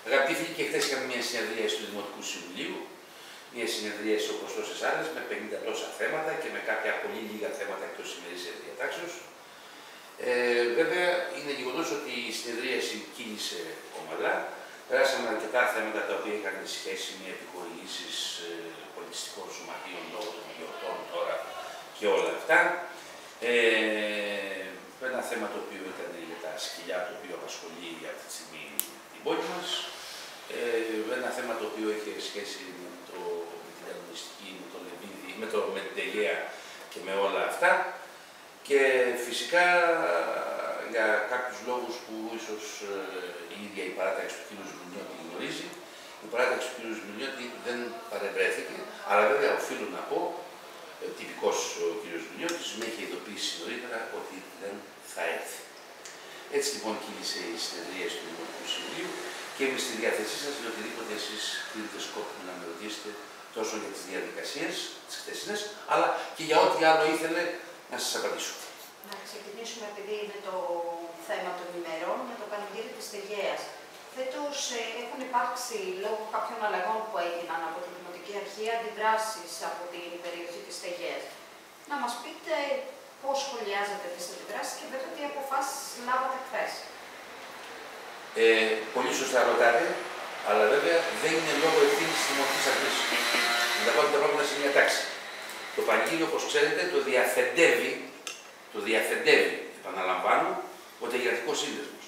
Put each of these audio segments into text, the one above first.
Αγαπητοί φίλοι, και χθες είχαμε μια συνεδρίαση του Δημοτικού Συμβουλίου. Μια συνεδρίαση όπως τόσες άλλες, με 50 τόσα θέματα και με κάποια πολύ λίγα θέματα εκτός της ημερήσιας διατάξεως. Βέβαια, είναι γεγονός ότι η συνεδρίαση κύλησε ομαλά. Περάσαμε αρκετά θέματα τα οποία είχαν σχέση με επιχορηγήσεις πολιτιστικών σωματείων λόγω των γιορτών τώρα και όλα αυτά. Ένα θέμα το οποίο ήταν για τα σκυλιά, το οποίο απασχολεί αυτή τη στιγμή την πόλη μας. Ένα θέμα το οποίο είχε σχέση με την κανονιστική, με την Τεγέα και με όλα αυτά. Και φυσικά για κάποιους λόγους που ίσως η ίδια η παράταξη του κ. Ζμινιώτη γνωρίζει, η παράταξη του κ. Ζμινιώτη δεν παρευρέθηκε, αλλά βέβαια οφείλω να πω, τυπικός ο κ. Ζμινιώτης με είχε ειδοποιήσει νωρίτερα ότι δεν θα έρθει. Έτσι λοιπόν κύλησε η συνεδρία του Δημοτικού Συμβουλίου και είμαι στη διάθεσή σας για οτιδήποτε εσείς κρίνετε σκόπιμο να με ρωτήσετε τόσο για τις διαδικασίες, τις χθεσινές, αλλά και για ό,τι άλλο ήθελε να σας απαντήσω. Να ξεκινήσουμε, επειδή είναι το θέμα των ημερών, με το πανηγύρι της Τεγέας. Φέτος έχουν υπάρξει, λόγω κάποιων αλλαγών που έγιναν από τη Δημοτική Αρχή, αντιδράσεις από την περιοχή της Τεγέας. Να μας πείτε πώς σχολιάζετε τις αντιδράσεις και βέβαια τι αποφάσεις λάβατε χθες. Πολύ σωστά ρωτάτε, αλλά βέβαια δεν είναι λόγω ευθύνης της Δημοτικής Αρχής. Να τα βάλουμε τα πράγματα σε μια τάξη. Το πανηγύρι, όπως ξέρετε, το διαφεντεύει, επαναλαμβάνω, ο Τεγεατρικός Σύνδεσμος.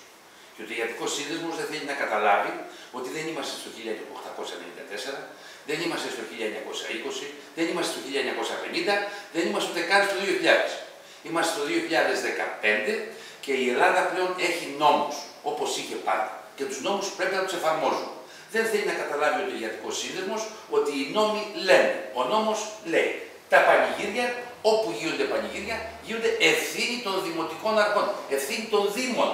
Και ο Τεγεατρικός Σύνδεσμος δεν θέλει να καταλάβει ότι δεν είμαστε στο 1894, δεν είμαστε στο 1920, δεν είμαστε στο 1950, δεν είμαστε ούτε καν στο 2000. Είμαστε στο 2015 και η Ελλάδα πλέον έχει νόμους, όπως είχε πάντα. Και τους νόμους πρέπει να τους εφαρμόζουν. Δεν θέλει να καταλάβει ο Τεγεατρικός Σύνδεσμος ότι οι νόμοι λένε. Ο νόμος λέει. Τα πανηγύρια, όπου γίνονται πανηγύρια, γίνονται ευθύνη των δημοτικών αρχών, ευθύνη των δήμων.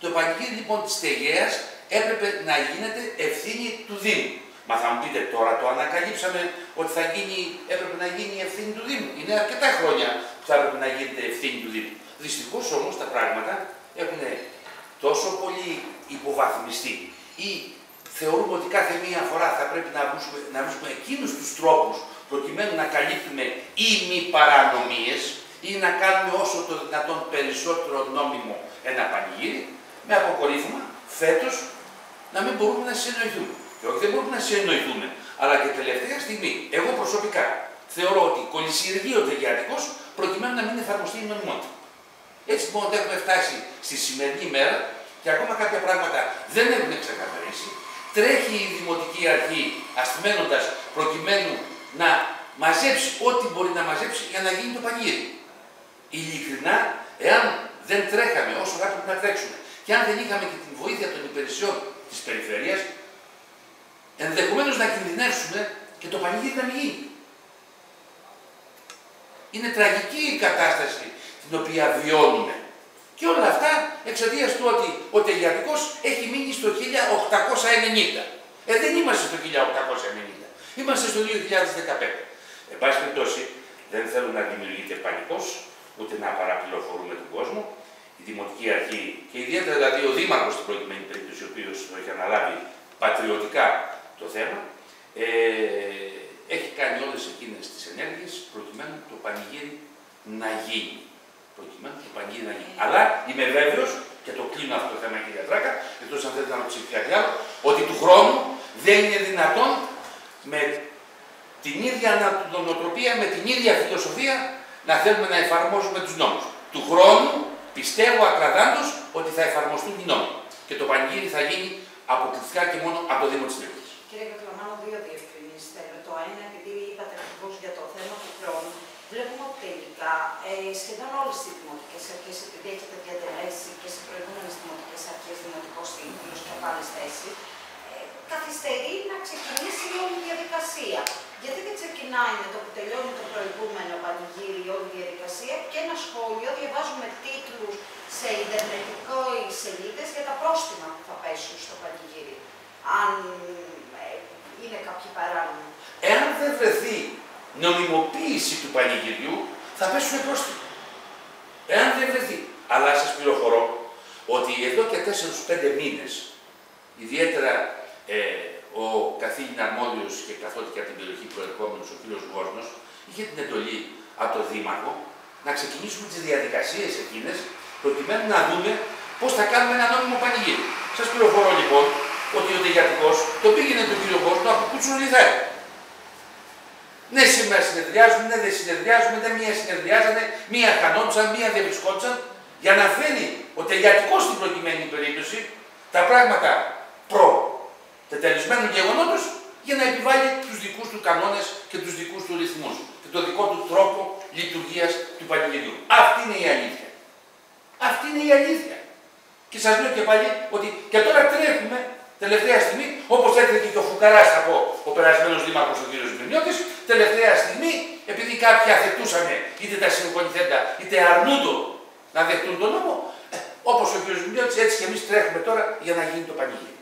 Το πανηγύρι λοιπόν της Τεγέας έπρεπε να γίνεται ευθύνη του Δήμου. Μα θα μου πείτε τώρα το ανακαλύψαμε ότι έπρεπε να γίνει η ευθύνη του Δήμου. Είναι αρκετά χρόνια που θα έπρεπε να γίνεται ευθύνη του Δήμου. Δυστυχώς όμως τα πράγματα έχουν τόσο πολύ υποβαθμιστεί ή θεωρούμε ότι κάθε μία φορά θα πρέπει να βρίσκουμε εκείνους τους τρόπους προκειμένου να καλύπτουμε ημιπαρανομίες ή να κάνουμε όσο το δυνατόν περισσότερο νόμιμο ένα πανηγύρι, με αποκορύφωμα φέτος να μην μπορούμε να συνεννοηθούμε. Και όχι δεν μπορούμε να συνεννοηθούμε, αλλά και τελευταία στιγμή, εγώ προσωπικά θεωρώ ότι κολυσιεργεί ο Τεγεατρικός προκειμένου να μην εφαρμοστεί η νομιμότητα. Έτσι λοιπόν έχουμε φτάσει στη σημερινή μέρα και ακόμα κάποια πράγματα δεν έχουν ξεκαθαρίσει. Τρέχει η Δημοτική Αρχή αστημένοντας προκειμένου να μαζέψει ό,τι μπορεί να μαζέψει για να γίνει το πανηγύρι. Ειλικρινά, εάν δεν τρέχαμε όσο θα έπρεπε να τρέξουμε και αν δεν είχαμε και την βοήθεια των υπηρεσιών της περιφέρειας, ενδεχομένως να κινδυνεύσουμε και το πανηγύρι να μην γίνει. Είναι τραγική η κατάσταση την οποία βιώνουμε. Και όλα αυτά εξαιτίας του ότι ο Τεγεατρικός έχει μείνει στο 1890. Δεν είμαστε στο 1890. Είμαστε στο 2015. Εν πάση περιπτώσει, δεν θέλω να δημιουργείται πανικός, ούτε να παραπληροφορούμε τον κόσμο. Η Δημοτική Αρχή και ιδιαίτερα δηλαδή ο Δήμαρχος στην προηγουμένη περίπτωση, ο οποίος το έχει αναλάβει πατριωτικά το θέμα, έχει κάνει όλες εκείνες τις ενέργειες προκειμένου το πανηγύρι να γίνει. Αλλά είμαι βέβαιος, και το κλείνω αυτό το θέμα κυρία Τράκα, εκτός αν θέλετε να το ψηφιάσει άλλο, ότι του χρόνου δεν είναι δυνατόν με την ίδια νοοτροπία, με την ίδια φιλοσοφία να θέλουμε να εφαρμόζουμε τους νόμους. Του χρόνου πιστεύω ακραδάντως ότι θα εφαρμοστούν οι νόμοι και το πανηγύρι θα γίνει αποκλειστικά και μόνο από το Δήμο της Τεγέας. Κύριε Κακλαμάνο, δύο διευκρινήσεις θέλω. Το ένα, επειδή είπατε ακριβώς για το θέμα του χρόνου, βλέπουμε ότι τελικά σχεδόν όλες οι δημοτικές αρχές, επειδή έχετε διατελέσει και σε προηγούμενες δημοτικές αρχές, δημοτικός σύμβουλος και από άλλες θέσεις, καθυστερεί να ξεκινήσει η όλη διαδικασία. Γιατί δεν ξεκινάει με το που τελειώνει το προηγούμενο πανηγύρι η όλη διαδικασία και ένα σχόλιο, διαβάζουμε τίτλους σε ιντερνετικές σελίδες για τα πρόστιμα που θα πέσουν στο πανηγύρι. Αν είναι κάποιοι παράνομοι. Εάν δεν βρεθεί νομιμοποίηση του πανηγυριού, θα πέσουν πρόστιμα. Εάν δεν βρεθεί. Αλλά σας πληροφορώ ότι εδώ και 4-5 μήνες, ιδιαίτερα ο καθήλυνα αρμόδιος και καθότι και από την περιοχή προερχόμενος, ο κ. Γόρνος, είχε την εντολή από τον Δήμαρχο να ξεκινήσουμε τις διαδικασίες εκείνες, προκειμένου να δούμε πώς θα κάνουμε ένα νόμιμο πανηγύρι. Σας πληροφορώ λοιπόν ότι ο Τεγιατικός το πήγαινε τον κύριο Γόρνο από Κούτσουρο Λιθάρι. Ναι, σήμερα συνεδριάζουν, ναι, δεν συνεδριάζουν, ναι, μία συνεδριάζανε, μία χανόντουσαν, μία δεν βρισκόντουσαν, για να φέρει ο Τεγιατικός στην προκειμένη περίπτωση τα πράγματα τετελεσμένου γεγονότος για να επιβάλλει τους δικούς του κανόνες και τους δικούς του ρυθμούς και το δικό του τρόπο λειτουργίας του πανηγυριού. Αυτή είναι η αλήθεια. Αυτή είναι η αλήθεια. Και σας λέω και πάλι ότι και τώρα τρέχουμε τελευταία στιγμή, όπως έρχεται και ο Φουκαράς, θα πω, ο περασμένος δήμαρχος ο κ. Μηνιώτης, τελευταία στιγμή, επειδή κάποιοι αθετούσαν είτε τα συμφωνηθέντα είτε αρνούντο να δεχτούν τον νόμο, όπως ο κ. Μηνιώτης, έτσι και εμείς τρέχουμε τώρα για να γίνει το πανηγύρι.